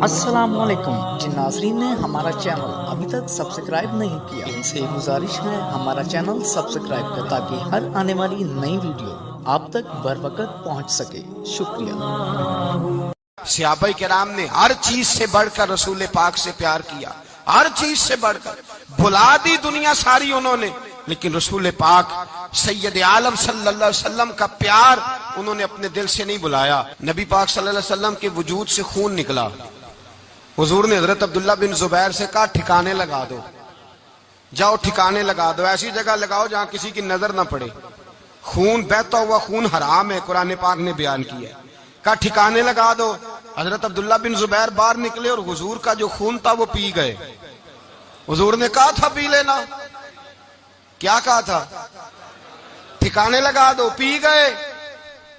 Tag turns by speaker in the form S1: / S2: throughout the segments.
S1: السلام علیکم جن ناظرین نے ہمارا چینل ابھی تک سبسکرائب نہیں کیا ان سے گزارش ہے ہمارا چینل سبسکرائب کر تاکہ ہر آنے والی نئی ویڈیو آپ تک بر وقت پہنچ سکے. شکریہ.
S2: صحابہ کرام نے ہر چیز سے بڑھ کر رسول پاک سے پیار کیا, ہر چیز سے بڑھ کر. بھلا دی دنیا ساری انہوں نے, لیکن رسول پاک سید عالم صلی اللہ علیہ وسلم کا پیار انہوں نے اپنے دل سے نہیں بلایا. نبی پاک صلی اللہ علیہ وسلم کے وجود سے خون نکلا. حضور نے حضرت عبداللہ بن زبیر سے کہا ٹھکانے لگا دو, جاؤ ٹھکانے لگا دو, ایسی جگہ لگاؤ جہاں کسی کی نظر نہ پڑے. خون بہتا ہوا خون حرام ہے, قرآن پاک نے بیان کیا ہے. کہا ٹھکانے لگا دو. حضرت عبداللہ بن زبیر باہر نکلے اور حضور کا جو خون تھا وہ پی گئے. حضور نے کہا تھا پی لینا, کیا کہا تھا؟ ٹھکانے لگا دو. پی گئے.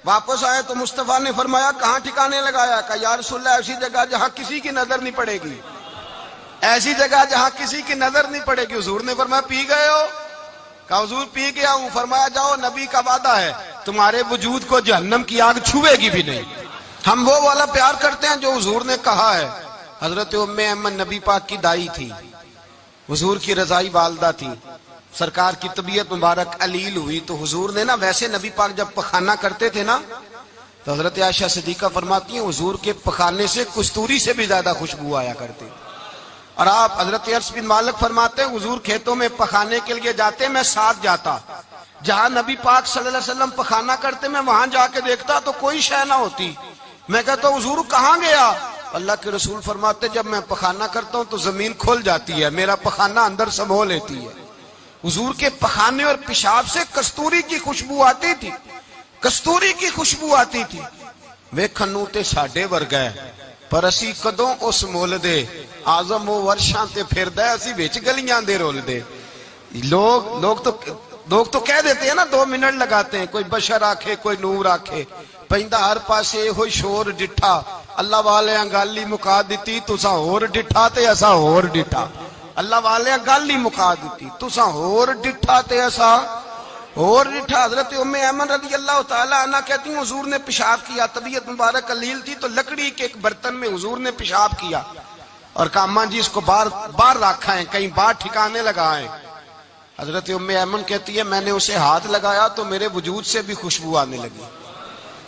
S2: واپس آئے تو مصطفیٰ نے فرمایا کہاں ٹھکانے لگایا؟ کہا یا رسول اللہ ایسی جگہ جہاں کسی کی نظر نہیں پڑے گی, ایسی جگہ جہاں کسی کی نظر نہیں پڑے گی. حضور نے فرمایا پی گئے ہو؟ کہا حضور پی گیا ہوں. فرمایا جاؤ نبی کا وعدہ ہے تمہارے وجود کو جہنم کی آگ چھوئے گی بھی نہیں. ہم وہ والا پیار کرتے ہیں جو حضور نے کہا ہے. حضرت ام ایمن نبی پاک کی دائی تھی, حضور کی رضائی والدہ تھی. سرکار کی طبیعت مبارک علیل ہوئی تو حضور نے نا, ویسے نبی پاک جب پخانہ کرتے تھے نا تو حضرت عائشہ صدیقہ فرماتی ہیں حضور کے پخانے سے کستوری سے بھی زیادہ خوشبو آیا کرتے. اور آپ حضرت انس بن مالک فرماتے ہیں حضور کھیتوں میں پخانے کے لیے جاتے, میں ساتھ جاتا. جہاں نبی پاک صلی اللہ علیہ وسلم پخانہ کرتے میں وہاں جا کے دیکھتا تو کوئی شے نہ ہوتی. میں کہتا حضور کہاں گیا؟ اللہ کے رسول فرماتے جب میں پخانہ کرتا ہوں تو زمین کھل جاتی ہے, میرا پخانہ اندر سمو لیتی ہے. حضور کے پخانے اور پیشاب سے کستوری کی خوشبو آتی تھی, کستوری کی خوشبو آتی تھی. ویکھنو تے ساڈے ورگا ہے پر اسی کدوں اس مول دے, آزم و ورشاں تے پھردا ہے اسی وچ گلیاں دے رول دے. لوگ تو کہہ دیتے ہیں نا 2 منٹ لگاتے ہیں, کوئی بشر آکھے کوئی نور آکھے. پیندا ہر پاسے ہوئی شور ڈٹھا, اللہ والے گالی مکا دیتی تساں ہور ڈٹھا تے اساں ہور ڈٹھا. اللہ والے گل ہی مکا دیتی تساں ہور ڈٹھا تے اساں ہور ڈٹھا. حضرت ام ایمن رضی اللہ تعالی عنہ کہتی ہیں حضور نے پیشاب کیا, طبیعت مبارک علیل تھی تو لکڑی کے ایک برتن میں حضور نے پیشاب کیا اور کہا اماں جی اس کو باہر رکھا ہے, کہیں باہر ٹھکانے لگائیں. حضرت ام ایمن کہتی ہے میں نے اسے ہاتھ لگایا تو میرے وجود سے بھی خوشبو آنے لگی,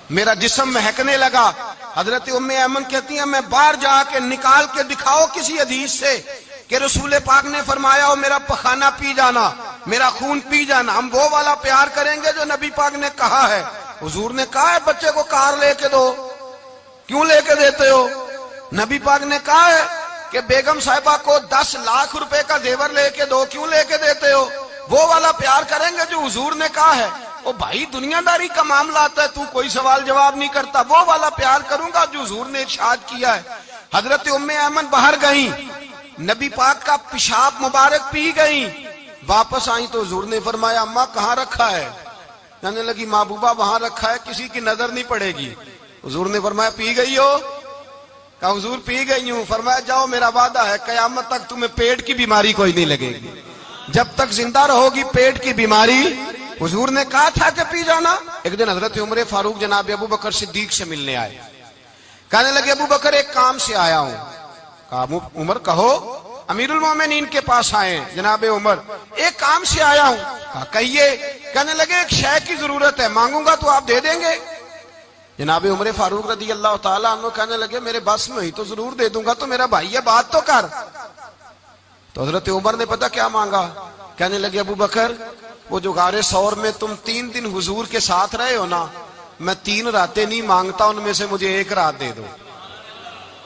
S2: میرا جسم مہکنے لگا. حضرت ام ایمن کہتی ہیں میں باہر جا کے نکال کے دکھاؤ کسی حدیث سے کہ رسول پاک نے فرمایا ہو میرا پخانہ پی جانا, میرا خون پی جانا. ہم وہ والا پیار کریں گے جو نبی پاک نے کہا ہے. حضور نے کہا ہے بچے کو کار لے کے دو, کیوں لے کے دیتے ہو؟ نبی پاک نے کہا ہے کہ بیگم صاحبہ کو 10 لاکھ روپے کا زیور لے کے دو, کیوں لے کے دیتے ہو؟ وہ والا پیار کریں گے جو حضور نے کہا ہے. او بھائی دنیا داری کا معاملہ آتا ہے, تو کوئی سوال جواب نہیں کرتا. وہ والا پیار کروں گا جو حضور نے ارشاد کیا ہے. حضرت ام ایمن باہر گئیں, نبی پاک کا پیشاب مبارک پی گئیں, واپس آئیں تو حضور نے فرمایا اماں کہاں رکھا ہے؟ کہنے لگی محبوبہ وہاں رکھا ہے کسی کی نظر نہیں پڑے گی. حضور نے فرمایا پی گئی ہو؟ کہا حضور پی گئی ہوں. فرمایا جاؤ میرا وعدہ ہے قیامت تک تمہیں پیٹ کی بیماری کوئی نہیں لگے گی, جب تک زندہ رہو گی پیٹ کی بیماری. حضور نے کہا تھا کہ پی جانا. ایک دن حضرت عمر فاروق جناب ابو بکر صدیق سے ملنے آئے, کہنے لگے ابو بکر ایک کام سے آیا ہوں. کہا عمر کہو. امیر المومنین کے پاس آئے جناب عمر, ایک کام سے آیا ہوں. کہا کہیے. کہنے لگے ایک شے کی ضرورت ہے, مانگوں گا تو آپ دے دیں گے؟ جناب عمر فاروق رضی اللہ تعالیٰ عنہ کہنے لگے میرے بس میں ہی تو ضرور دے دوں گا, تو میرا بھائی ہے بات تو کر. تو حضرت عمر نے پتہ کیا مانگا؟ کہنے لگے ابو بکر وہ جو غار ثور میں تم 3 دن حضور کے ساتھ رہے ہو نا, میں 3 راتیں نہیں مانگتا, ان میں سے مجھے 1 رات دے دو.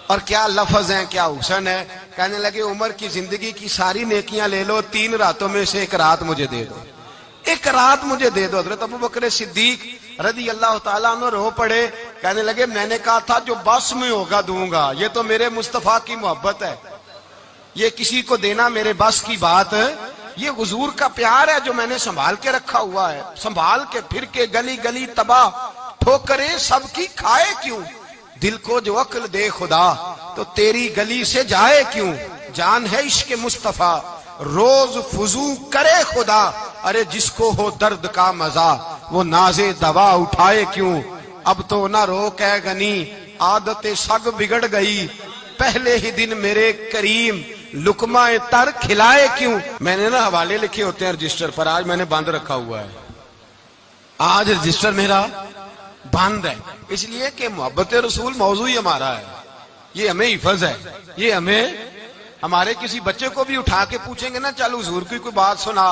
S2: اور کیا لفظ ہیں, کیا حسن ہے. کہنے لگے عمر کی زندگی کی ساری نیکیاں لے لو, 3 راتوں میں سے 1 رات مجھے دے دو, 1 رات مجھے دے دو. حضرت ابو بکر صدیق رضی اللہ تعالیٰ عنہ رو پڑے. کہنے لگے میں نے کہا تھا جو بس میں ہوگا دوں گا, یہ تو میرے مصطفیٰ کی محبت ہے, یہ کسی کو دینا میرے بس کی بات, یہ حضور کا پیار ہے جو میں نے سنبھال کے رکھا ہوا ہے. سنبھال کے پھر کے گلی گلی تباہ ٹھوکریں سب کی کھائے کیوں, دل کو جو عقل دے خدا تو تیری گلی سے جائے کیوں. جان ہے عشق مصطفیٰ روز فضو کرے خدا, ارے جس کو ہو درد کا مزہ وہ نازے دوا اٹھائے کیوں، اب تو نہ روک ہے گنی، عادت سگ بگڑ گئی، پہلے ہی دن میرے کریم لقمہ تر کھلائے کیوں۔ میں نے نا حوالے لکھے ہوتے ہیں رجسٹر پر، آج میں نے بند رکھا ہوا ہے، آج رجسٹر میرا بند ہے، اس لیے کہ محبت رسول موضوع ہی ہمارا ہے، یہ ہمیں حفظ ہے، یہ ہمیں ہمارے کسی بچے کو بھی اٹھا کے پوچھیں گے نا چل حضور کی کوئی بات سنا،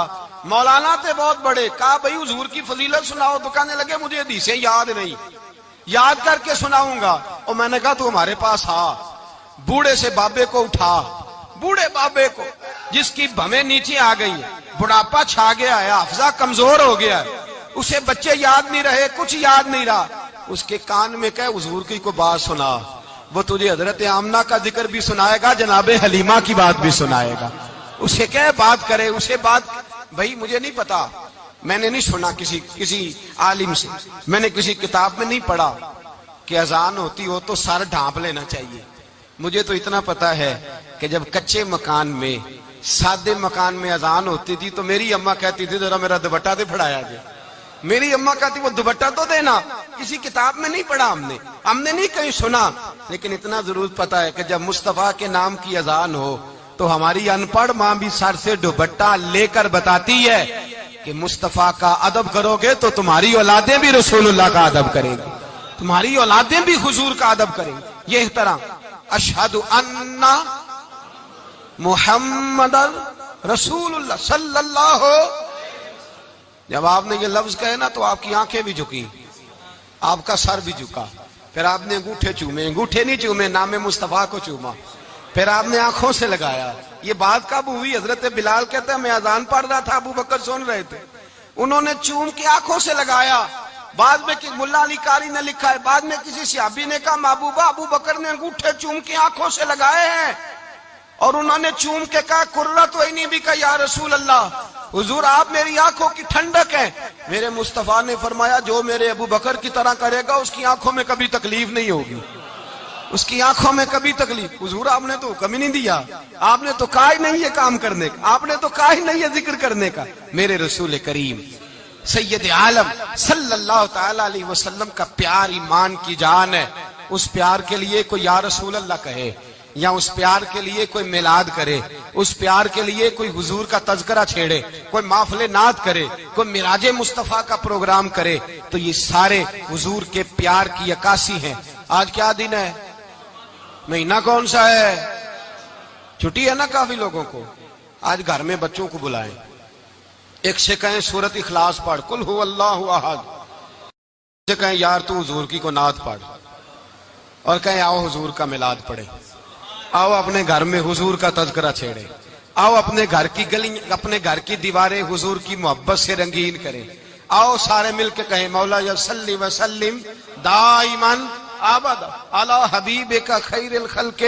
S2: مولانا تھے بہت بڑے، کہا بھائی حضور کی فضیلت سناؤ، تو کہنے لگے مجھے حدیثیں یاد نہیں، یاد کر کے سناؤں گا، اور میں نے کہا تو ہمارے پاس آ، بوڑھے سے بابے کو اٹھا، بوڑھے بابے کو جس کی بھویں نیچے آ گئی ہے، بڑھاپا چھا گیا ہے، حافظہ کمزور ہو گیا ہے، اسے بچے یاد نہیں رہے، کچھ یاد نہیں رہا، اس کے کان میں کہے حضور کی کوئی بات سنا، وہ تجھے حضرت آمنہ کا ذکر بھی سنائے گا، جناب حلیمہ کی بات بھی سنائے گا، اسے کہے بات کرے، اسے بات، بھائی مجھے نہیں پتا، میں نے نہیں سنا کسی عالم سے، میں نے کسی کتاب میں نہیں پڑھا کہ اذان ہوتی ہو تو سر ڈھانپ لینا چاہیے، مجھے تو اتنا پتا ہے کہ جب کچے مکان میں، سادے مکان میں اذان ہوتی تھی تو میری اماں کہتی تھی ذرا میرا دوپٹہ دے پھڑایا جائے، میری اماں کہتی وہ دوپٹہ تو دینا، کسی کتاب میں نہیں پڑھا ہم نے نہیں کہیں سنا، لیکن اتنا ضرور پتا ہے کہ جب مصطفیٰ کے نام کی اذان ہو تو ہماری ان پڑھ ماں بھی سر سے دوپٹہ لے کر بتاتی ہے کہ مصطفیٰ کا ادب کرو گے تو تمہاری اولادیں بھی رسول اللہ کا ادب کریں گی، تمہاری اولادیں بھی حضور کا ادب کریں گی، یہ احترام۔ اشہد ان محمد رسول اللہ صلی اللہ، جب آپ نے یہ لفظ کہے نا تو آپ کی آنکھیں بھی جھکی، آپ کا سر بھی جھکا، پھر آپ نے انگوٹھے چومے، انگوٹھے نہیں چومے، نام مصطفیٰ کو چوما، پھر آپ نے آنکھوں سے لگایا۔ یہ بات کب ہوئی؟ حضرت بلال کہتے ہیں میں اذان پڑھ رہا تھا، ابو بکر سن رہے تھے، انہوں نے چوم کے آنکھوں سے لگایا۔ بعد میں ملا علی قاری نے لکھا ہے، بعد میں کسی صحابی نے کہا محبوبہ ابو بکر نے انگوٹھے چوم کے آنکھوں سے لگائے ہیں، اور انہوں نے چوم کے کہا قرۃ عینی بک یا رسول اللہ، حضور آپ میری آنکھوں کی ٹھنڈک ہے۔ میرے مصطفیٰ نے فرمایا جو میرے ابو بکر کی طرح کرے گا اس کی آنکھوں میں کبھی تکلیف نہیں ہوگی، اس کی آنکھوں میں کبھی تکلیف۔ حضور آپ نے تو حکم ہی نہیں دیا، آپ نے تو کہا ہی نہیں یہ کام کرنے کا، آپ نے تو کہا ہی نہیں یہ ذکر کرنے کا۔ میرے رسول کریم سید عالم صلی اللہ تعالی علیہ وسلم کا پیار ایمان کی جان ہے، اس پیار کے لیے کوئی یا رسول اللہ کہے، یا اس پیار کے لیے کوئی میلاد کرے، اس پیار کے لیے کوئی حضور کا تذکرہ چھیڑے، کوئی محفل نعت کرے، کوئی معراج مصطفیٰ کا پروگرام کرے، تو یہ سارے حضور کے پیار کی عکاسی ہیں۔ آج کیا دن ہے؟ مہینہ کون سا ہے؟ چھٹی ہے نا کافی لوگوں کو، آج گھر میں بچوں کو بلائیں، ایک سے کہیں سورت اخلاص پڑھ، قل هو اللہ احد، سے کہیں یار تو حضور کی کو نعت پڑھ، اور کہیں آؤ حضور کا میلاد پڑھے، آؤ اپنے گھر میں حضور کا تذکرہ چھیڑے، آؤ اپنے گھر کی گلی، اپنے گھر کی دیواریں حضور کی محبت سے رنگین کریں، آؤ سارے مل کے کہیں مولا یا صلی وسلم دائما ابدا علی حبیبک خیر الخلق۔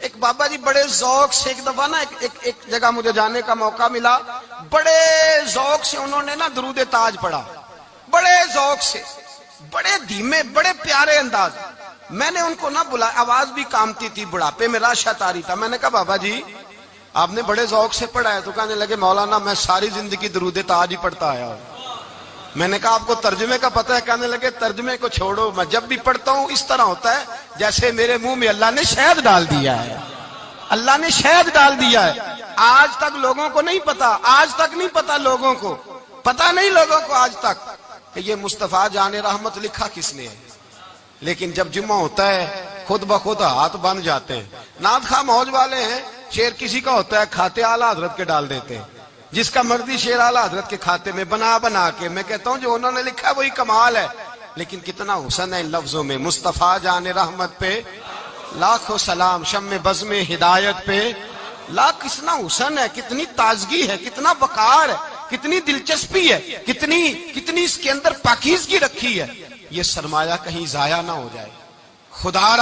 S2: ایک بابا جی بڑے ذوق سے ایک دفعہ نا ایک جگہ مجھے جانے کا موقع ملا، بڑے ذوق سے انہوں نے نا درود تاج پڑھا، بڑے ذوق سے، بڑے دھیمے، بڑے پیارے انداز۔ میں نے ان کو نہ بلایا، آواز بھی کامتی تھی، بڑھاپے میں راشت آ رہی تھا، میں نے کہا بابا جی آپ نے بڑے ذوق سے پڑھا ہے، تو کہنے لگے مولانا میں ساری زندگی درود تاج ہی پڑھتا آیا ہوں۔ میں نے کہا آپ کو ترجمے کا پتہ ہے؟ کہنے لگے ترجمے کو چھوڑو، میں جب بھی پڑھتا ہوں اس طرح ہوتا ہے جیسے میرے منہ میں اللہ نے شہد ڈال دیا ہے، اللہ نے شہد ڈال دیا ہے۔ آج تک لوگوں کو نہیں پتا، آج تک نہیں پتا لوگوں کو، پتا نہیں لوگوں کو آج تک کہ یہ مصطفیٰ جان رحمت لکھا کس نے ہے، لیکن جب جمعہ ہوتا ہے خود بخود ہاتھ بن جاتے ہیں۔ نعت خواہ موج والے ہیں، شعر کسی کا ہوتا ہے کھاتے اعلیٰ حضرت کے ڈال دیتے ہیں، جس کا مرضی شعر اعلیٰ حضرت کے کھاتے میں بنا کے، میں کہتا ہوں جو انہوں نے لکھا ہے وہی کمال ہے، لیکن کتنا حسن ہے ان لفظوں میں۔ مصطفیٰ جان رحمت پہ لاکھوں سلام، شم بزم ہدایت پہ لاکھ، کتنا حسن ہے، کتنی تازگی ہے، کتنا وقار ہے، کتنی دلچسپی ہے، کتنی اس کے اندر پاکیزگی رکھی ہے۔ یہ سرمایہ کہیں ضائع نہ ہو جائے۔ خدا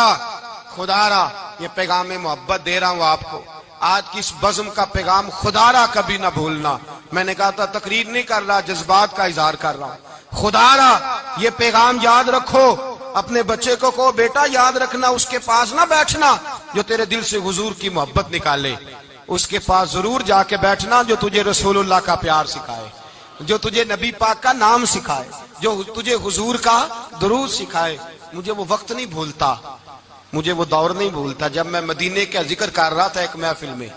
S2: را یہ پیغام محبت دے رہا ہوں آپ کو، آج کی اس بزم کا پیغام خدا را کبھی نہ بھولنا۔ میں نے کہا تھا تقریر نہیں کر رہا، جذبات کا اظہار کر رہا ہوں۔ خدا را یہ پیغام یاد رکھو، اپنے بچے کو کہو بیٹا یاد رکھنا، اس کے پاس نہ بیٹھنا جو تیرے دل سے حضور کی محبت نکالے، اس کے پاس ضرور جا کے بیٹھنا جو تجھے رسول اللہ کا پیار سکھائے۔ جو تجھے نبی پاک کا نام سکھائے, جو تجھے حضور کا درود سکھائے. مجھے وہ وقت نہیں بھولتا, مجھے وہ دور نہیں بھولتا جب میں مدینے کا ذکر کر رہا تھا ایک محفل میں,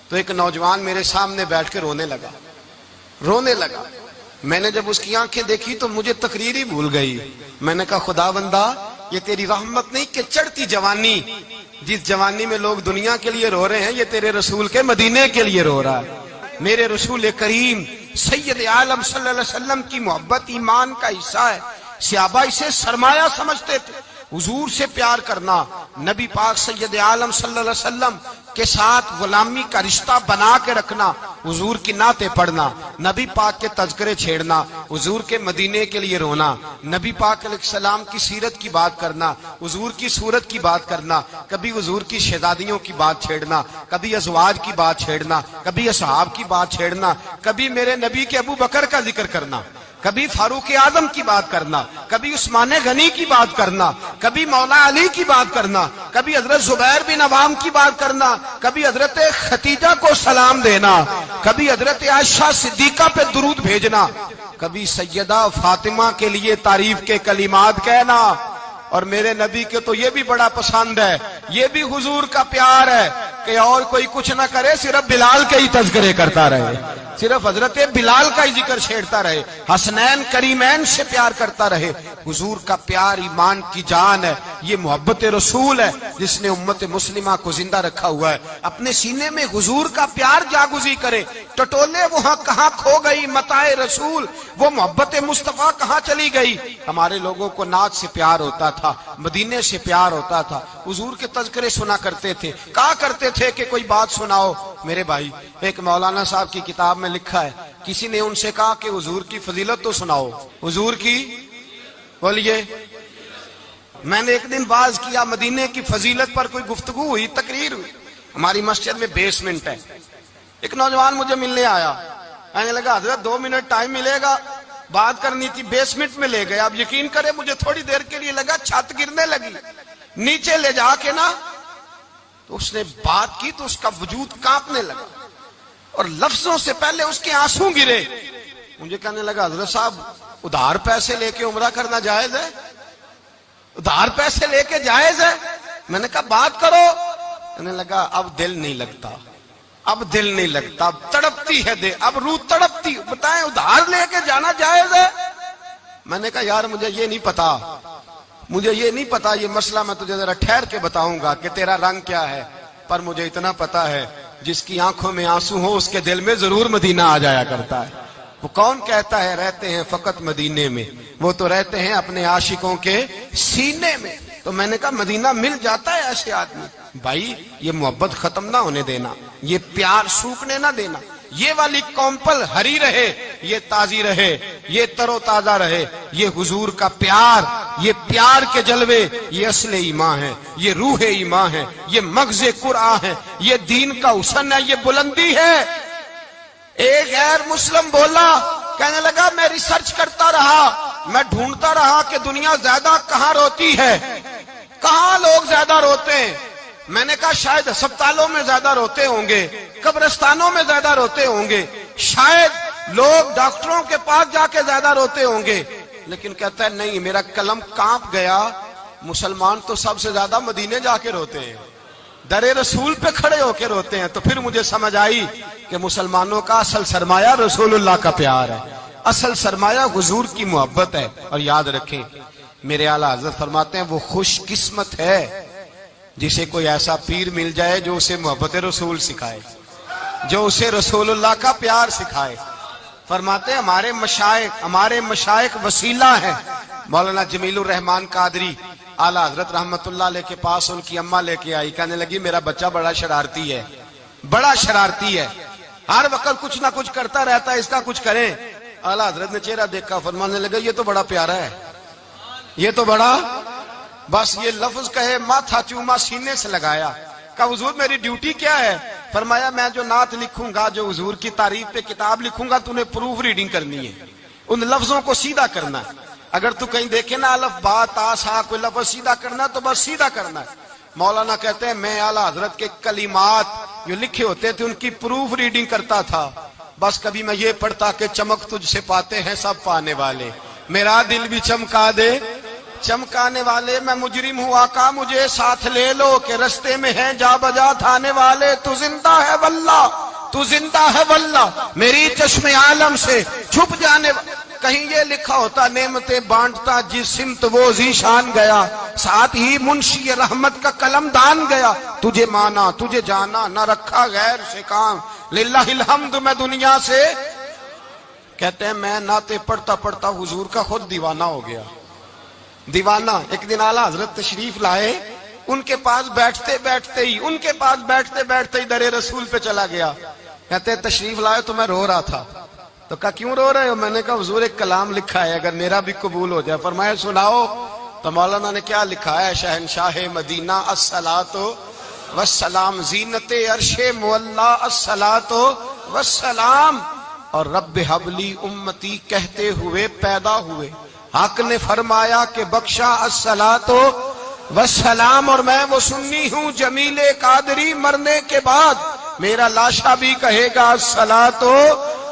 S2: تو ایک نوجوان میرے سامنے بیٹھ کے رونے لگا. میں نے جب اس کی آنکھیں دیکھی تو مجھے تقریر ہی بھول گئی. میں نے کہا خدا بندہ یہ تیری رحمت نہیں کہ چڑھتی جوانی, جس جوانی میں لوگ دنیا کے لیے رو رہے ہیں, یہ تیرے رسول کے مدینے کے لیے رو رہا ہے. میرے رسول کریم سید عالم صلی اللہ علیہ وسلم کی محبت ایمان کا حصہ ہے. صحابہ اسے سرمایہ سمجھتے تھے. حضور سے پیار کرنا, نبی پاک سید عالم صلی اللہ علیہ وسلم کے ساتھ غلامی کا رشتہ بنا کے رکھنا, حضور کی نعتیں پڑھنا, نبی پاک کے تذکرے چھیڑنا, حضور کے مدینے کے لیے رونا, نبی پاک علیہ السلام کی سیرت کی بات کرنا, حضور کی صورت کی بات کرنا, کبھی حضور کی شہزادیوں کی بات چھیڑنا, کبھی ازواج کی بات چھیڑنا, کبھی اصحاب کی بات چھیڑنا, کبھی میرے نبی کے ابو بکر کا ذکر کرنا, کبھی فاروق اعظم کی بات کرنا, کبھی عثمان غنی کی بات کرنا, کبھی مولا علی کی بات کرنا, کبھی حضرت زبیر بن عوام کی بات کرنا, کبھی حضرت خدیجہ کو سلام دینا, کبھی حضرت عائشہ صدیقہ پہ درود بھیجنا, کبھی سیدہ فاطمہ کے لیے تعریف کے کلمات کہنا. اور میرے نبی کے تو یہ بھی بڑا پسند ہے, یہ بھی حضور کا پیار ہے کہ اور کوئی کچھ نہ کرے, صرف بلال کے ہی تذکرے کرتا رہے, صرف حضرت بلال کا ہی ذکر چھیڑتا رہے, حسنین کریمین سے پیار کرتا رہے. حضور کا پیار ایمان کی جان ہے. یہ محبت رسول ہے جس نے امت مسلمہ کو زندہ رکھا ہوا ہے. اپنے سینے میں حضور کا پیار جاگزی کرے. ٹٹولے وہاں کہاں کھو گئی متاع رسول, وہ محبت مصطفیٰ کہاں چلی گئی. ہمارے لوگوں کو نعت سے پیار ہوتا تھا, مدینے سے پیار ہوتا تھا, حضور کے تذکرے سنا کرتے تھے, کہا کرتے تھے کہ کوئی بات سناؤ. میرے بھائی, ایک مولانا صاحب کی کتاب میں لکھا ہے, کسی نے ان سے کہا کہ حضور کی فضیلت تو سناؤ. حضور کی بولیے. میں نے ایک دن باز کیا, مدینے کی فضیلت پر کوئی گفتگو ہوئی, تقریر ہوئی. ہماری مسجد میں بیسمنٹ ہے. ایک نوجوان مجھے ملنے آیا, کہنے لگا حضرت 2 منٹ ٹائم ملے گا, بات کرنی تھی. بیسمنٹ میں لے گئے. آپ یقین کریں مجھے تھوڑی دیر کے لیے لگا چھت گرنے لگی. نیچے لے جا کے نا تو اس نے بات کی تو اس کا وجود کانپنے لگا اور لفظوں سے پہلے اس کے آنسو گرے. مجھے کہنے لگا حضرت صاحب ادھار پیسے لے کے عمرہ کرنا جائز ہے؟ ادھار پیسے لے کے جائز ہے؟ میں نے کہا بات کرو. کہنے لگا اب دل نہیں لگتا, اب دل نہیں لگتا, اب تڑپتی ہے دے, اب روح تڑپتی. بتائیں ادھار لے کے جانا جائز ہے؟ میں نے کہا یار مجھے یہ نہیں پتا, مجھے یہ نہیں پتا, یہ مسئلہ میں تجھے ذرا ٹھہر کے بتاؤں گا کہ تیرا رنگ کیا ہے. پر مجھے اتنا پتا ہے جس کی آنکھوں میں آنسو ہو اس کے دل میں ضرور مدینہ آ جایا کرتا ہے. وہ کون کہتا ہے رہتے ہیں فقط مدینے میں, وہ تو رہتے ہیں اپنے عاشقوں کے سینے میں. تو میں نے کہا مدینہ مل جاتا ہے ایسے آدمی. بھائی یہ محبت ختم نہ ہونے دینا, یہ پیار سوکھنے نہ دینا. یہ والی کومپل ہری رہے, یہ تازی رہے, یہ تر و تازہ رہے. یہ حضور کا پیار, یہ پیار کے جلوے, یہ اصل ایمان ہے, یہ روح ایمان ہے, یہ مغز قرآن ہے, یہ دین کا حسن ہے, یہ بلندی ہے. ایک غیر مسلم بولا, کہنے لگا میں ریسرچ کرتا رہا, میں ڈھونڈتا رہا کہ دنیا زیادہ کہاں روتی ہے, کہاں لوگ زیادہ روتے ہیں. میں نے کہا شاید ہسپتالوں میں زیادہ روتے ہوں گے, قبرستانوں میں زیادہ روتے ہوں گے, شاید لوگ ڈاکٹروں کے پاس جا کے زیادہ روتے ہوں گے. لیکن کہتا ہے نہیں, میرا قلم کانپ گیا, مسلمان تو سب سے زیادہ مدینے جا کے روتے ہیں, در رسول پہ کھڑے ہو کے روتے ہیں. تو پھر مجھے سمجھ آئی کہ مسلمانوں کا اصل سرمایہ رسول اللہ کا پیار ہے, اصل سرمایہ حضور کی محبت ہے. اور یاد رکھیں میرے اعلیٰ حضرت فرماتے ہیں وہ خوش قسمت ہے جسے کوئی ایسا پیر مل جائے جو اسے محبت رسول سکھائے, جو اسے رسول اللہ کا پیار سکھائے. فرماتے ہیں ہمارے مشائخ وسیلہ ہیں. مولانا جمیل الرحمان قادری اعلیٰ حضرت رحمت اللہ علیہ کے پاس ان کی اماں لے کے آئی, کہنے لگی میرا بچہ بڑا شرارتی ہے, بڑا شرارتی ہے, ہر وقت کچھ نہ کچھ کرتا رہتا ہے, اس کا کچھ کریں. اعلیٰ حضرت نے چہرہ دیکھا, فرمانے لگا یہ تو بڑا پیارا ہے, یہ تو بڑا, بس یہ لفظ کہے ماتھا چوما سینے سے لگایا. کہا حضور میری ڈیوٹی کیا ہے؟ فرمایا میں جو نعت لکھوں گا, جو حضور کی تعریف پہ کتاب لکھوں گا, تو نے پروف ریڈنگ کرنی ہے, ان لفظوں کو سیدھا کرنا ہے. اگر تو کہیں دیکھے نا الف با تا سا کوئی لفظ سیدھا کرنا تو بس سیدھا کرنا ہے. مولانا کہتے ہیں میں اعلیٰ حضرت کے کلمات جو لکھے ہوتے تھے ان کی پروف ریڈنگ کرتا تھا. بس کبھی میں یہ پڑھتا کہ چمک تجھ سے پاتے ہیں سب پانے والے، میرا دل بھی چمکا دے چمکانے والے، میں مجرم ہوں آقا مجھے ساتھ لے لو کہ رستے میں ہیں جا بجا تھانے والے، تو زندہ ہے واللہ تو زندہ ہے واللہ میری چشم عالم سے چھپ جانے کہیں یہ لکھا ہوتا نعمتیں بانٹتا جس سمت وہ ذیشان گیا، ساتھ ہی منشی رحمت کا قلم دان گیا، تجھے مانا تجھے جانا نہ رکھا غیر سے کام، للہ الحمد میں دنیا سے کہتے ہیں میں نعتیں پڑھتا پڑھتا حضور کا خود دیوانہ ہو گیا، دیوانہ۔ ایک دن اعلیٰ حضرت تشریف لائے، ان کے پاس بیٹھتے بیٹھتے ہی در رسول پہ چلا گیا، کہتے تشریف لائے تو میں رو رہا تھا، تو کہا کیوں رو رہے ہو؟ میں نے کہا حضور ایک کلام لکھا ہے اگر میرا بھی قبول ہو جائے، فرمایا سناؤ، تو مولانا نے کیا لکھا ہے؟ شہنشاہ مدینہ الصلاۃ والسلام، زینت عرش مولا الصلاۃ والسلام، اور رب حبلی امتی کہتے ہوئے پیدا ہوئے، حق نے فرمایا کہ بخشا الصلاۃ والسلام، اور میں وہ سنی ہوں جمیل قادری مرنے کے بعد میرا لاشا بھی کہے گا الصلاۃ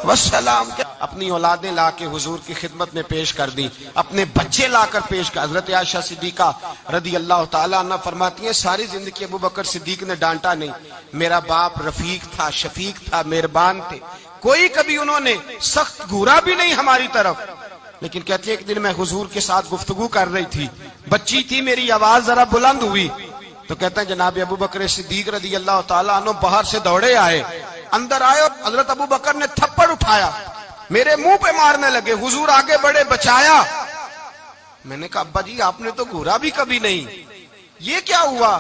S2: والسلام۔ اپنی اولادیں لا کے حضور کی خدمت میں پیش کر دی، اپنے بچے لا کر پیش کر۔ حضرت عائشہ صدیقہ رضی اللہ تعالیٰ عنہ فرماتی ہیں ساری زندگی ابو بکر صدیق نے ڈانٹا نہیں، میرا باپ رفیق تھا، شفیق تھا، مہربان تھے، کوئی کبھی انہوں نے سخت گھورا بھی نہیں ہماری طرف، لیکن کہتی ہے ایک دن میں حضور کے ساتھ گفتگو کر رہی تھی، بچی تھی، میری آواز ذرا بلند ہوئی تو کہتے ہیں جناب ابو بکر صدیق رضی اللہ تعالیٰ عنہ باہر سے دوڑے آئے، اندر آئے اور حضرت ابو بکر نے تھپڑ اٹھایا، میرے منہ پہ مارنے لگے، حضور آگے بڑھے بچایا۔ میں نے کہا ابا جی آپ نے تو گھورا بھی کبھی نہیں، یہ کیا ہوا؟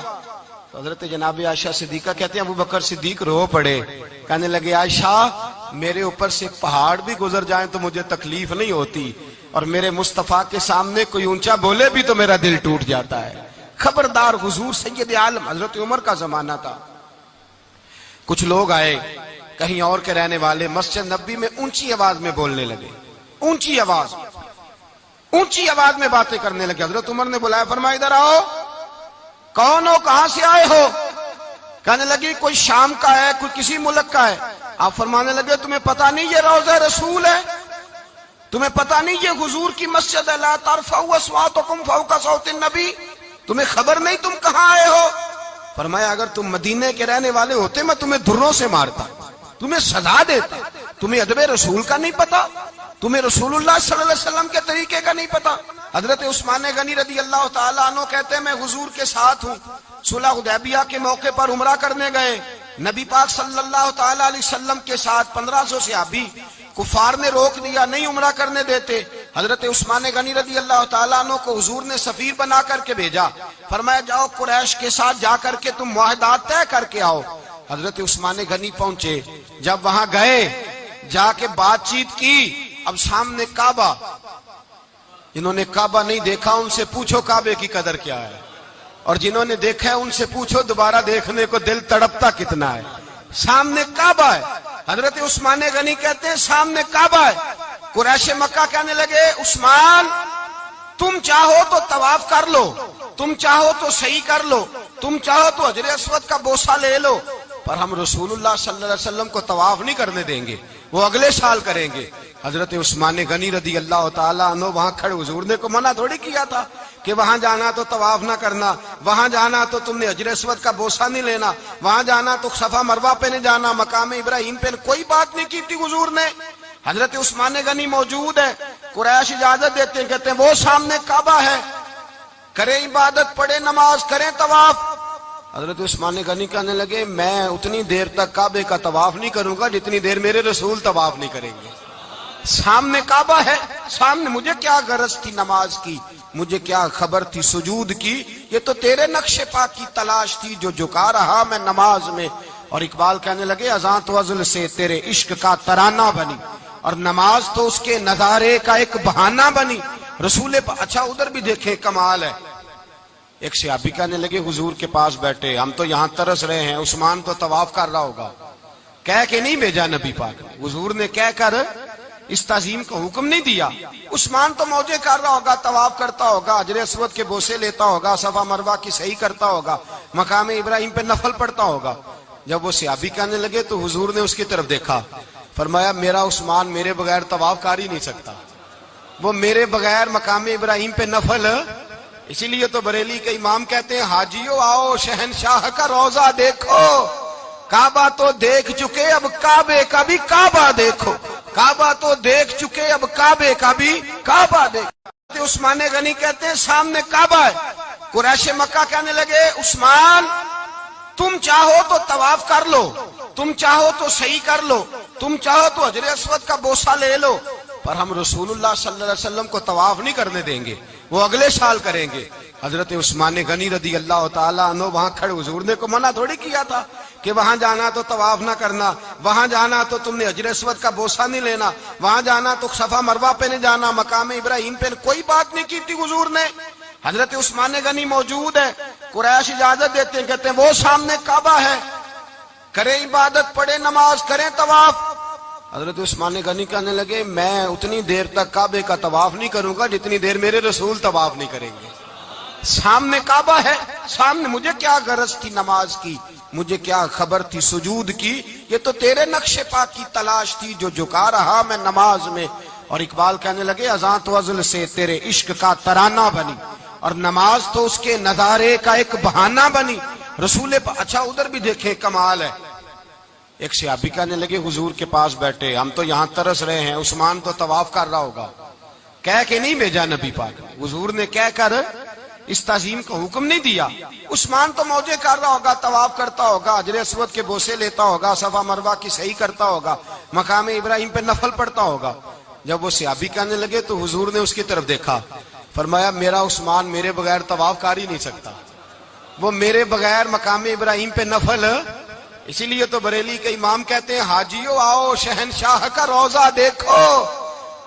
S2: تو حضرت جناب عائشہ صدیقہ کہتے ہیں ابو بکر صدیق رو پڑے، کہنے لگے عائشہ میرے اوپر سے پہاڑ بھی گزر جائیں تو مجھے تکلیف نہیں ہوتی، اور میرے مصطفیٰ کے سامنے کوئی اونچا بولے بھی تو میرا دل ٹوٹ جاتا ہے۔ خبردار، حضور سید عالم، حضرت عمر کا زمانہ تھا، کچھ لوگ آئے کہیں اور کے رہنے والے، مسجد نبوی میں اونچی آواز میں بولنے لگے، اونچی آواز میں باتیں کرنے لگے۔ حضرت عمر نے بلایا، فرمایا ادھر آؤ، کون ہو، کہاں سے آئے ہو؟ کہنے لگی کوئی شام کا ہے، کوئی کسی ملک کا ہے۔ آپ فرمانے لگے تمہیں پتہ نہیں یہ روضہ رسول ہے؟ تمہیں پتہ نہیں یہ حضور کی مسجد ہے؟ لا ترفعوا اصواتکم فوق صوت النبی، تمہیں خبر نہیں تم کہاں آئے ہو؟ فرمایا اگر تم مدینے کے رہنے والے ہوتے میں تمہیں دھروں سے مارتا، تمہیں سزا دیتا، تمہیں ادب رسول کا نہیں پتا، تمہیں رسول اللہ صلی اللہ علیہ وسلم کے طریقے کا نہیں پتا۔ حضرت عثمان غنی رضی اللہ تعالیٰ عنہ کہتے ہیں میں حضور کے ساتھ ہوں، صلح حدیبیہ کے موقع پر عمرہ کرنے گئے، نبی پاک صلی اللہ تعالیٰ علیہ وسلم کے ساتھ 1500 صحابی، کفار نے روک دیا، نہیں عمرہ کرنے دیتے۔ حضرت عثمان غنی رضی اللہ تعالیٰ عنہ کو حضور نے سفیر بنا کر کے بھیجا، فرمایا جاؤ قریش کے ساتھ جا کر کے تم معاہدات طے کر کے آؤ۔ حضرت عثمان غنی پہنچے، جب وہاں گئے جا کے بات چیت کی، اب سامنے کعبہ، جنہوں نے کعبہ نہیں دیکھا ان سے پوچھو کعبے کی قدر کیا ہے، اور جنہوں نے دیکھا ہے ان سے پوچھو دوبارہ دیکھنے کو دل تڑپتا کتنا ہے۔ سامنے کعبہ ہے، حضرت عثمان غنی کہتے ہیں سامنے کعبہ ہے۔ قریش مکہ کہنے لگے عثمان تم چاہو تو طواف کر لو، تم چاہو تو صحیح کر لو، تم چاہو تو حجر اسود کا بوسہ لے لو، پر ہم رسول اللہ صلی اللہ علیہ وسلم کو طواف نہیں کرنے دیں گے، وہ اگلے سال کریں گے۔ حضرت عثمان غنی رضی اللہ تعالیٰ عنہ وہاں کھڑے، حضور نے کو منع تھوڑی کیا تھا کہ وہاں جانا تو طواف نہ کرنا، وہاں جانا تو تم نے حجر اسود کا بوسہ نہیں لینا، وہاں جانا تو صفا مروہ پہ نہیں جانا، مقام ابراہیم پہ کوئی بات نہیں کی تھی حضور نے۔ حضرت عثمان غنی موجود ہے، قریش اجازت دیتے ہیں، کہتے ہیں وہ سامنے کعبہ ہے، کریں عبادت، پڑھیں نماز، کریں طواف۔ حضرت عثمان غنی کہنے لگے میں اتنی دیر تک کعبے کا طواف نہیں کروں گا جتنی دیر میرے رسول طواف نہیں کریں گے۔ سامنے کعبہ ہے، سامنے، مجھے کیا غرض تھی نماز کی، مجھے کیا خبر تھی سجود کی، یہ تو تیرے نقش پاک کی تلاش تھی جو جھکا رہا میں نماز میں۔ اور اقبال کہنے لگے اذاں تو ازل سے تیرے عشق کا ترانہ بنی، اور نماز تو اس کے نظارے کا ایک بہانہ بنی۔ رسول اچھا ادھر بھی دیکھیں کمال ہے، ایک صحابی کہنے لگے حضور کے پاس بیٹھے ہم تو یہاں ترس رہے ہیں، عثمان تو طواف کر رہا ہوگا، کہہ کے نہیں بھیجا نبی پاک نے، حضور نے کہہ کر اس تعظیم کا حکم نہیں دیا، عثمان تو موجے کر رہا ہوگا، طواف کرتا ہوگا، حجر اسود کے بوسے لیتا ہوگا، صفا مروہ کی صحیح کرتا ہوگا، مقام ابراہیم پہ نفل پڑھتا ہوگا۔ جب وہ صحابی کہنے لگے تو حضور نے اس کی طرف دیکھا، فرمایا میرا عثمان میرے بغیر طواف کر ہی نہیں سکتا، وہ میرے بغیر مقام ابراہیم پہ نفل. اسی لیے تو بریلی کے امام کہتے ہیں حاجیو آؤ شہنشاہ کا روضہ دیکھو، کعبہ تو دیکھ چکے اب کعبے کا بھی کعبہ دیکھو، کعبہ تو دیکھ چکے اب کعبے کا بھی کعبہ دیکھو. عثمان غنی کہتے ہیں سامنے کعبہ ہے. قریش مکہ کہنے لگے عثمان تم چاہو تو طواف کر لو، تم چاہو تو صحیح کر لو، تم چاہو تو حجر اسود کا بوسہ لے لو، پر ہم رسول اللہ صلی اللہ علیہ وسلم کو طواف نہیں کرنے دیں گے، وہ اگلے سال کریں گے. حضرت عثمان غنی رضی اللہ تعالیٰ عنہ وہاں کھڑے، حضور نے کو منع تھوڑی کیا تھا کہ وہاں جانا تو طواف نہ کرنا، وہاں جانا تو تم نے حجر اسود کا بوسہ نہیں لینا، وہاں جانا تو صفا مروہ پہ نہیں جانا، مقام ابراہیم پہ کوئی بات نہیں کی تھی حضور نے. حضرت عثمان غنی موجود ہے، قریش اجازت دیتے ہیں، کہتے ہیں وہ سامنے کعبہ ہے، کریں عبادت، پڑھیں نماز، کریں طواف. حضرت عثمان غنی کہنے لگے میں اتنی دیر تک کعبے کا طواف نہیں کروں گا جتنی دیر میرے رسول طواف نہیں کریں گے. سامنے کعبہ ہے، سامنے، مجھے کیا غرض تھی نماز کی، مجھے کیا خبر تھی سجود کی، یہ تو تیرے نقش پاک کی تلاش تھی جو جھکا رہا میں نماز میں. اور اقبال کہنے لگے اذان تو ازل سے تیرے عشق کا ترانہ بنی، اور نماز تو اس کے نظارے کا ایک بہانہ بنی. رسول اچھا ادھر بھی دیکھیں کمال ہے. ایک صحابی کہنے لگے حضور کے پاس بیٹھے ہم تو یہاں ترس رہے ہیں، عثمان تو طواف کر رہا ہوگا. کہہ کے نہیں بھیجا نبی پاک، حضور نے کہہ کر اس تعظیم کا حکم نہیں دیا. عثمان تو موجے کر رہا ہوگا، طواف کرتا ہوگا، حجر اسود کے بوسے لیتا ہوگا، صفا مروہ کی صحیح کرتا ہوگا، مقام ابراہیم پہ نفل پڑھتا ہوگا. جب وہ صحابی کہنے لگے تو حضور نے اس کی طرف دیکھا، فرمایا میرا عثمان میرے بغیر طواف کر ہی نہیں سکتا، وہ میرے بغیر مقام ابراہیم پہ نفل. اسی لیے تو بریلی کے امام کہتے ہیں حاجیو آؤ شہنشاہ کا روضہ دیکھو،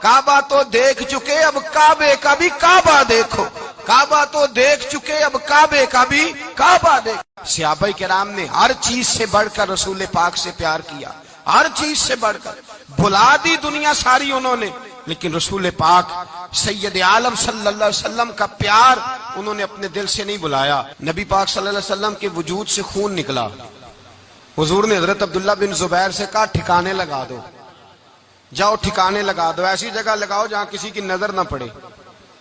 S2: کعبہ تو دیکھ چکے اب کعبے کا بھی کعبہ دیکھو، کعبہ تو دیکھ چکے اب کعبے کا بھی کعبہ دیکھو. صحابہ کرام نے ہر چیز سے بڑھ کر رسول پاک سے پیار کیا، ہر چیز سے بڑھ کر. بھلا دی دنیا ساری انہوں نے، لیکن رسول پاک سید عالم صلی اللہ علیہ وسلم کا پیار انہوں نے اپنے دل سے نہیں بلایا. نبی پاک صلی اللہ علیہ وسلم کے وجود سے خون نکلا. حضور نے حضرت عبداللہ بن زبیر سے کہا ٹھکانے لگا دو، جاؤ ٹھکانے لگا دو، ایسی جگہ لگاؤ جہاں کسی کی نظر نہ پڑے.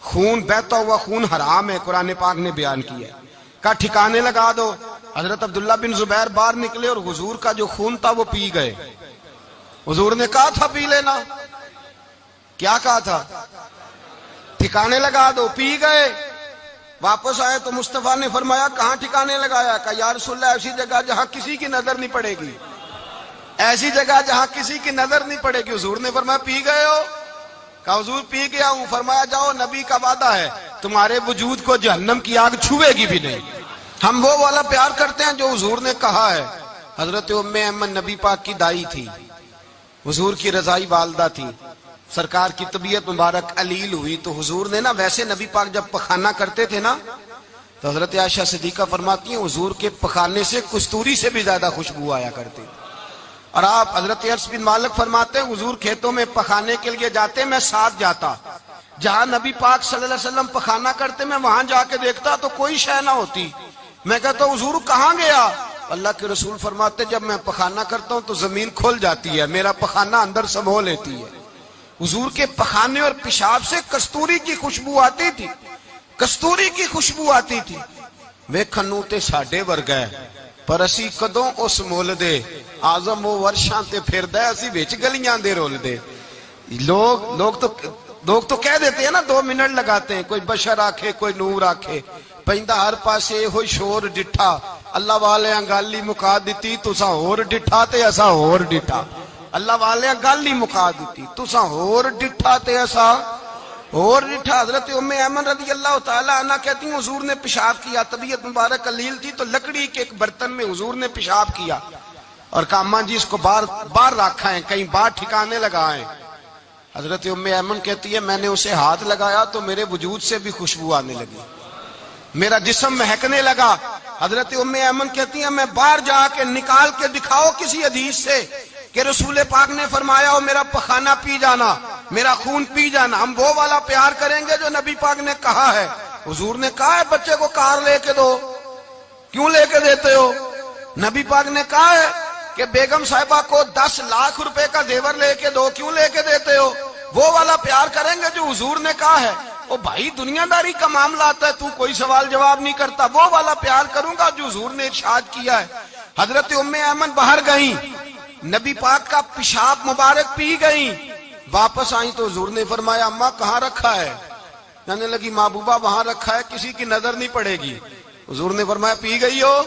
S2: خون بہتا ہوا خون حرام ہے، قرآن پاک نے بیان کیا ہے. کہا ٹھکانے لگا دو. حضرت عبداللہ بن زبیر باہر نکلے اور حضور کا جو خون تھا وہ پی گئے. حضور نے کہا تھا پی لینا، کیا کہا تھا؟ ٹھکانے لگا دو، پی گئے. واپس آئے تو مصطفیٰ نے فرمایا کہاں ٹھکانے لگایا؟ کہا یا رسول اللہ ایسی جگہ جہاں کسی کی نظر نہیں پڑے گی، ایسی جگہ جہاں کسی کی نظر نہیں پڑے گی. حضور نے فرمایا پی گئے ہو؟ کہا حضور پی گیا ہوں. فرمایا جاؤ نبی کا وعدہ ہے تمہارے وجود کو جہنم کی آگ چھوئے گی بھی نہیں. ہم وہ والا پیار کرتے ہیں جو حضور نے کہا ہے. حضرت ام ایمن نبی پاک کی دائی تھی، حضور کی رضائی والدہ تھی. سرکار کی طبیعت مبارک علیل ہوئی تو حضور نے نا، ویسے نبی پاک جب پخانہ کرتے تھے نا تو حضرت عائشہ صدیقہ فرماتی ہیں حضور کے پخانے سے کستوری سے بھی زیادہ خوشبو آیا کرتی. اور آپ حضرت انس بن مالک فرماتے ہیں حضور کھیتوں میں پخانے کے لیے جاتے، میں ساتھ جاتا. جہاں نبی پاک صلی اللہ علیہ وسلم پخانہ کرتے میں وہاں جا کے دیکھتا تو کوئی شے نہ ہوتی. میں کہتا حضور کہاں گیا؟ اللہ کے رسول فرماتے جب میں پخانہ کرتا ہوں تو زمین کھل جاتی ہے، میرا پخانہ اندر سمو لیتی ہے. حضور کے پخانے اور پیشاب سے کستوری کی خوشبو آتی تھی، کستوری کی خوشبو آتی تھی. ویکھن تے ساڈے ورگا ہے پر اسی کدوں اس مول دے، آزم وہ ورشاں تے پھردا ہے اسی وچ گلیاں دے رول دے. لوگ تو کہہ دیتے ہیں نا 2 منٹ لگاتے ہیں، کوئی بشر آکھے کوئی نور آکھے، پیندا ہر پاسے ہوئی شور ڈٹھا، اللہ والے گل ہی مکا دیتی تساں ہور ڈٹھا تے اساں ہور ڈٹھا. اللہ والے گل ہی مکا دیتی تساں ہور ڈٹھا تے اساں ہور ڈٹھا. حضرت ام ایمن رضی اللہ تعالی عنہ کہتی ہیں حضور نے پیشاب کیا، طبیعت مبارک قلیل تھی تو لکڑی کے ایک برتن میں حضور نے پیشاب کیا اور کہا اماں جی اس کو باہر رکھا ہے، کہیں باہر ٹھکانے لگائیں. حضرت ام ایمن کہتی ہے میں نے اسے ہاتھ لگایا تو میرے وجود سے بھی خوشبو آنے لگی، میرا جسم مہکنے لگا. حضرت ام ایمن کہتی ہیں میں باہر جا کے نکال کے دکھاؤ کسی حدیث سے کہ رسول پاک نے فرمایا ہو میرا پخانہ پی جانا، میرا خون پی جانا. ہم وہ والا پیار کریں گے جو نبی پاک نے کہا ہے. حضور نے کہا ہے بچے کو کار لے کے دو، کیوں لے کے دیتے ہو؟ نبی پاک نے کہا ہے کہ بیگم صاحبہ کو 10 لاکھ روپے کا زیور لے کے دو، کیوں لے کے دیتے ہو؟ وہ والا پیار کریں گے جو حضور نے کہا ہے۔ او بھائی دنیا داری کا معاملہ آتا ہے، تو کوئی سوال جواب نہیں کرتا، وہ والا پیار کروں گا جو حضور نے ارشاد کیا ہے۔ حضرت ام ایمن باہر گئیں، نبی پاک کا پیشاب مبارک پی گئیں، واپس آئیں تو حضور نے فرمایا اماں کہاں رکھا ہے؟ کہنے لگی محبوبہ وہاں رکھا ہے، کسی کی نظر نہیں پڑے گی۔ حضور نے فرمایا پی گئی ہو؟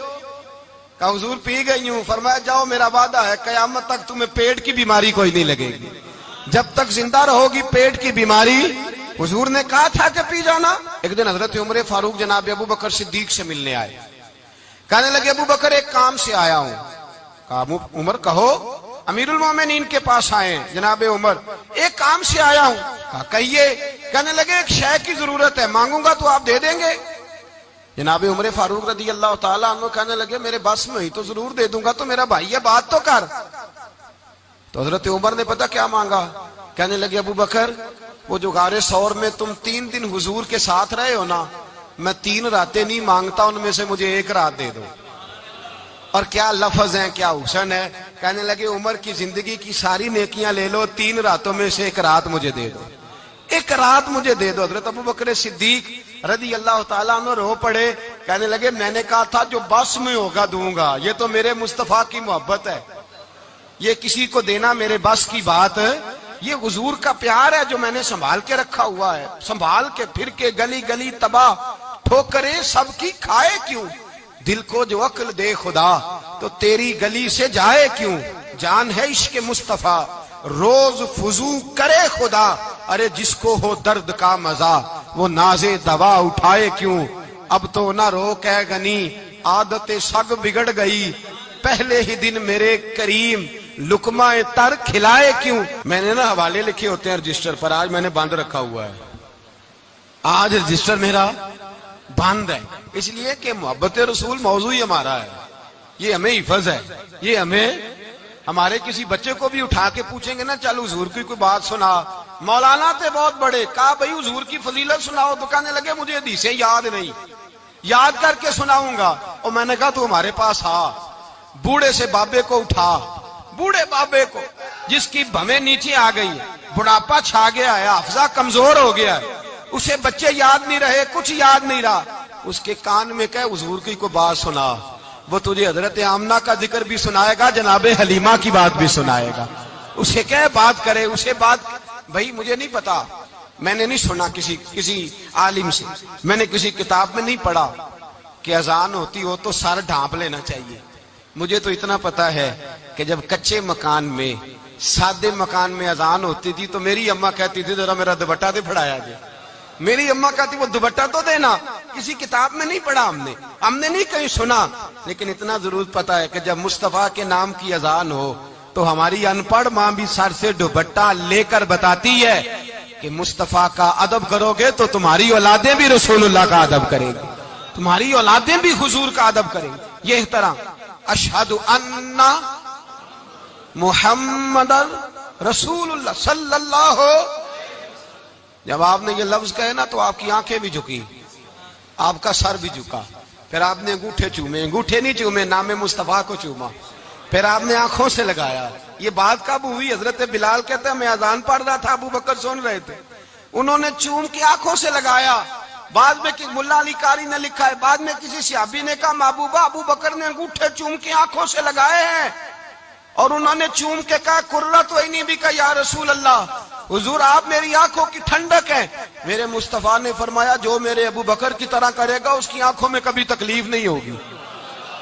S2: کہا حضور پی گئی ہوں۔ فرمایا جاؤ میرا وعدہ ہے قیامت تک تمہیں پیٹ کی بیماری کوئی نہیں لگے گی، جب تک زندہ رہو گی پیٹ کی بیماری۔ حضور نے کہا تھا کہ پی جانا۔ ایک دن حضرت عمر فاروق جناب ابو بکر صدیق سے ملنے آئے، کہنے لگے ابو بکر ایک کام سے آیا ہوں۔ کہا عمر کہو۔ امیر المومنین کے پاس آئے جناب عمر، ایک کام سے آیا ہوں۔ کہا کہیے۔ کہنے لگے ایک شے کی ضرورت ہے، مانگوں گا تو آپ دے دیں گے؟ جناب عمر فاروق رضی اللہ تعالیٰ عنہ کہنے لگے میرے بس میں ہوئی تو ضرور دے دوں گا، تو میرا بھائی ہے بات تو کر۔ تو حضرت عمر نے پتہ کیا مانگا؟ کہنے لگے ابو بکر وہ جو غار ثور میں تم 3 دن حضور کے ساتھ رہے ہو نا، میں 3 راتیں نہیں مانگتا، ان میں سے مجھے 1 رات دے دو۔ اور کیا لفظ ہیں، کیا حسن ہے۔ کہنے لگے عمر کی زندگی کی ساری نیکیاں لے لو، 3 راتوں میں سے 1 رات مجھے دے دو، 1 رات مجھے دے دو۔ حضرت ابو بکر صدیق رضی اللہ تعالیٰ عنہ رو پڑے، کہنے لگے میں نے کہا تھا جو بس میں ہوگا دوں گا، یہ تو میرے مصطفیٰ کی محبت ہے، یہ کسی کو دینا میرے بس کی بات ہے، یہ حضور کا پیار ہے جو میں نے سنبھال کے رکھا ہوا ہے، سنبھال کے پھر کے گلی گلی تباہ ٹھوکریں سب کی کھائے کیوں، دل کو جو عقل دے خدا تو تیری گلی سے جائے کیوں، جان ہے عشق مصطفیٰ روز فضو کرے خدا، ارے جس کو ہو درد کا مزہ وہ نازے دوا اٹھائے کیوں، اب تو نہ روک ہے غنی عادت سگ بگڑ گئی، پہلے ہی دن میرے کریم لقمہ تر کھلائے کیوں۔ میں نے نا حوالے لکھے ہوتے ہیں رجسٹر پر، آج میں نے بند رکھا ہوا ہے، آج رجسٹر میرا بند ہے، اس لیے کہ محبت رسول موضوع ہی ہمارا ہے، یہ ہمیں حفظ ہے، یہ ہمیں ہمارے کسی بچے کو بھی اٹھا کے پوچھیں گے نا چل حضور کی کوئی بات سنا، مولانا تھے بہت بڑے، کہا بھائی حضور کی فضیلت سناؤ، تو کہنے لگے مجھے حدیثیں یاد نہیں، یاد کر کے سناؤں گا۔ اور میں نے کہا تو ہمارے پاس آ، بوڑھے سے بابے کو اٹھا، بوڑھے بابے کو جس کی بھویں نیچے آ گئی، بڑھاپا چھا گیا ہے، حافظہ کمزور ہو گیا ہے، اسے بچے یاد نہیں رہے، کچھ یاد نہیں رہا، اس کے کان میں کہے حضور کی کوئی بات سنا، وہ تجھے حضرت آمنہ کا ذکر بھی سنائے گا، جناب حلیمہ کی بات بھی سنائے گا، اسے کہے بات کرے، اسے بات۔ بھائی مجھے نہیں پتا، میں نے نہیں سنا کسی عالم سے، میں نے کسی کتاب میں نہیں پڑھا کہ اذان ہوتی ہو تو سر ڈھانپ لینا چاہیے۔ مجھے تو اتنا پتا ہے کہ جب کچے مکان میں سادے مکان میں اذان ہوتی تھی تو میری اماں کہتی تھی ذرا میرا دوپٹہ دے پھڑایا جائے، میری اماں کہتی وہ دوپٹہ تو دینا، کسی کتاب میں نہیں پڑھا ہم نے نہیں کہیں سنا، لیکن اتنا ضرور پتا ہے کہ جب مصطفیٰ کے نام کی اذان ہو تو ہماری ان پڑھ ماں بھی سر سے دوپٹہ لے کر بتاتی ہے کہ مصطفیٰ کا ادب کرو گے تو تمہاری اولادیں بھی رسول اللہ کا ادب کریں گی، تمہاری اولادیں بھی حضور کا ادب کریں گی۔ یہ احترام، اشہد ان محمد رسول اللہ صلی اللہ، جب آپ نے یہ لفظ کہے نا تو آپ کی آنکھیں بھی جھکی، آپ کا سر بھی جھکا، پھر آپ نے انگوٹھے چومے، انگوٹھے نہیں چومے، نام مصطفیٰ کو چوما، پھر آپ نے آنکھوں سے لگایا۔ یہ بات کب ہوئی؟ حضرت بلال کہتے ہیں میں اذان پڑھ رہا تھا، ابو بکر سن رہے تھے، انہوں نے چوم کے آنکھوں سے لگایا۔ بعد میں ملا علی قاری نے لکھا ہے، بعد میں کسی صحابی نے کہا محبوبہ ابو بکر نے انگوٹھے چوم کے آنکھوں سے لگائے ہیں، اور انہوں نے چوم کے کہا قرۃ عینی بک یا رسول اللہ، حضور آپ میری آنکھوں کی ٹھنڈک ہیں۔ میرے مصطفیٰ نے فرمایا جو میرے ابو بکر کی طرح کرے گا اس کی آنکھوں میں کبھی تکلیف نہیں ہوگی،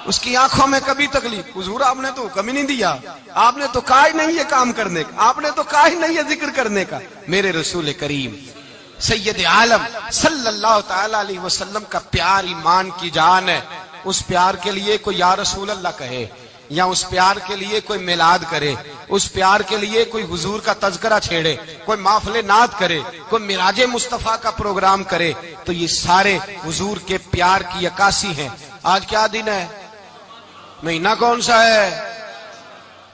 S2: اس کی آنکھوں میں کبھی تکلیف۔ حضور آپ نے تو حکم ہی نہیں دیا، آپ نے تو کہا ہی نہیں یہ کام کرنے کا، آپ نے تو کہا ہی نہیں یہ ذکر کرنے کا۔ میرے رسول کریم سید عالم صلی اللہ تعالی علیہ وسلم کا پیار ایمان کی جان ہے، اس پیار کے لیے کوئی یا رسول اللہ کہے، یا اس پیار کے لیے کوئی میلاد کرے، اس پیار کے لیے کوئی حضور کا تذکرہ چھیڑے، کوئی محفل نعت کرے، کوئی معراج مصطفیٰ کا پروگرام کرے، تو یہ سارے حضور کے پیار کی عکاسی ہیں۔ آج کیا دن ہے؟ مہینہ کون سا ہے؟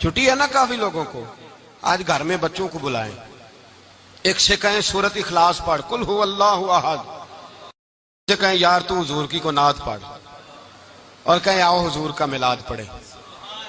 S2: چھٹی ہے نا کافی لوگوں کو، آج گھر میں بچوں کو بلائیں، ایک سے کہیں سورۃ اخلاص پڑھ، قل هو اللہ احد، سے کہیں یار تو حضور کی کو نعت پڑھ، اور کہیں آؤ حضور کا میلاد پڑھے۔